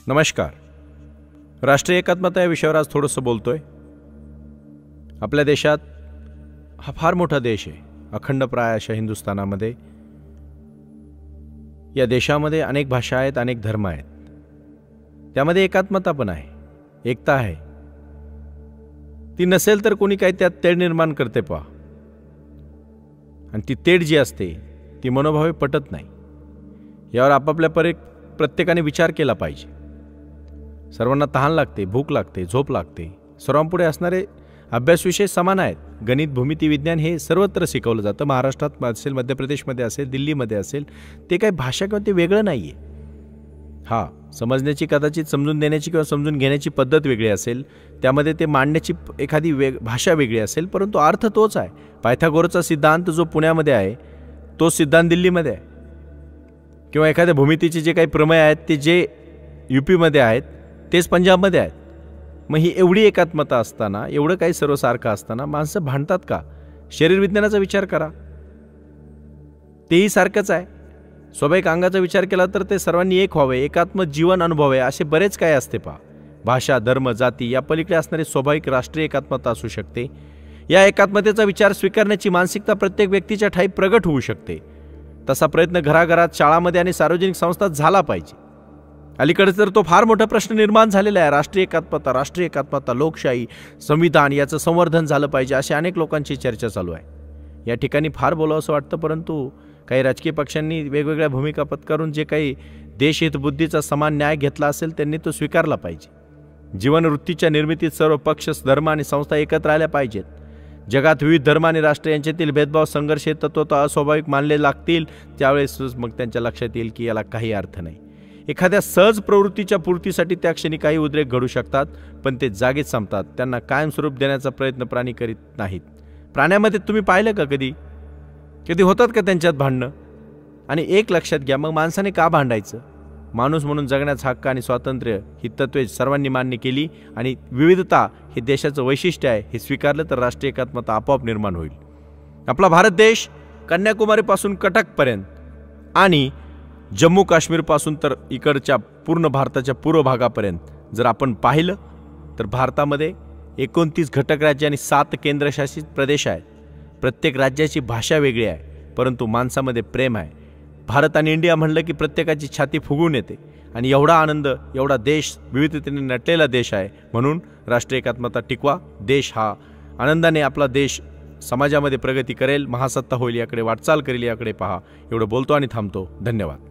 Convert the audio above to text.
नमस्कार. राष्ट्रीय एकात्मता या विषयावर आज थोडंसं बोलतोय. आपल्या देशात हा फार मोठा देश आहे, अखंडप्राय अशा हिंदुस्थानामध्ये. या देशामध्ये अनेक भाषा आहेत, अनेक धर्म आहेत. त्यामध्ये एकात्मता पण आहे, एकता आहे. ती नसेल तर कोणी काही त्यात तेढ निर्माण करते पहा, आणि ती तेढ जी असते ती मनोभावे पटत नाही. यावर आपापल्या प्रत्येकाने विचार केला पाहिजे. सर्वांना तहान लागते, भूक लागते, झोप लागते. सर्वांपुढे असणारे अभ्यास विषय समान आहेत. गणित, भूमिती, विज्ञान हे सर्वत्र शिकवलं जातं. महाराष्ट्रात असेल, मध्य प्रदेशमध्ये असेल, दिल्लीमध्ये असेल. ते काही भाषा किंवा ते वेगळं नाही आहे. हां, समजण्याची, कदाचित समजून देण्याची किंवा समजून घेण्याची पद्धत वेगळी असेल, त्यामध्ये ते मांडण्याची एखादी भाषा वेगळी असेल, परंतु अर्थ तोच आहे. पायथागोरसचा सिद्धांत जो पुण्यामध्ये आहे तो सिद्धांत दिल्लीमध्ये आहे, किंवा एखाद्या भूमितीचे जे काही प्रमेय आहेत ते जे यूपीमध्ये आहेत तेच पंजाबमध्ये आहेत. मग ही एवढी एकात्मता असताना, एवढं काही सर्वसारखं असताना माणसं भांडतात का? शरीरविज्ञानाचा विचार करा, तेही सारखंच आहे. स्वाभाविक अंगाचा विचार केला तर ते सर्वांनी एक व्हावे, एकात्म जीवन अनुभवावे, असे बरेच काय असते पहा. भाषा, धर्म, जाती या पलीकडे असणारी स्वाभाविक राष्ट्रीय एकात्मता असू शकते. या एकात्मतेचा विचार स्वीकारण्याची मानसिकता प्रत्येक व्यक्तीच्या ठायी प्रगट होऊ शकते. तसा प्रयत्न घराघरात, शाळामध्ये आणि सार्वजनिक संस्थात झाला पाहिजे. अलीकडे तर तो फार मोठा प्रश्न निर्माण झालेला आहे. राष्ट्रीय एकात्मता, लोकशाही, संविधान याचं संवर्धन झालं पाहिजे, अशी अनेक लोकांची चर्चा चालू आहे. या ठिकाणी फार बोलावंसं वाटतं, परंतु काही राजकीय पक्षांनी वेगवेगळ्या भूमिका पत्करून जे काही देशहितबुद्धीचा समान न्याय घेतला असेल त्यांनी तो स्वीकारला पाहिजे. जीवनवृत्तीच्या निर्मितीत सर्व पक्ष, धर्म आणि संस्था एकत्र आल्या पाहिजेत. जगात विविध धर्म आणि राष्ट्र यांच्यातील भेदभाव, संघर्ष हे तत्वतः अस्वाभाविक मानले लागतील. त्यावेळेस मग त्यांच्या लक्षात येईल की याला काही अर्थ नाही. एखाद्या सहज प्रवृत्तीच्या पूर्तीसाठी त्या क्षणी काही उद्रेक घडू शकतात, पण ते जागेच संपतात. त्यांना कायमस्वरूप देण्याचा प्रयत्न प्राणी करीत नाहीत. प्राण्यामध्ये तुम्ही पाहिलं का कधी होतात का त्यांच्यात भांडणं? आणि एक लक्षात घ्या, मग माणसाने का भांडायचं? माणूस म्हणून जगण्याचा हक्क आणि स्वातंत्र्य ही तत्वे सर्वांनी मान्य केली आणि विविधता हे देशाचं वैशिष्ट्य आहे हे स्वीकारलं तर राष्ट्रीय एकात्मता आपोआप निर्माण होईल. आपला भारत देश कन्याकुमारीपासून कटकपर्यंत आणि जम्मू काश्मीरपासून तर इकडच्या पूर्ण भारताच्या पूर्व भागापर्यंत जर आपण पाहिलं तर भारतामध्ये 29 घटक राज्य आणि 7 केंद्रशासित प्रदेश आहेत. प्रत्येक राज्याची भाषा वेगळी आहे, परंतु माणसामध्ये प्रेम आहे. भारत आणि इंडिया म्हणलं की प्रत्येकाची छाती फुगून येते. आणि एवढा आनंद, एवढा देश विविधतेने नटलेला देश आहे. म्हणून राष्ट्रीय एकात्मता टिकवा. देश हा आनंदाने, आपला देश समाजामध्ये प्रगती करेल, महासत्ता होईल, याकडे वाटचाल करेल, याकडे पहा. एवढं बोलतो आणि थांबतो. धन्यवाद.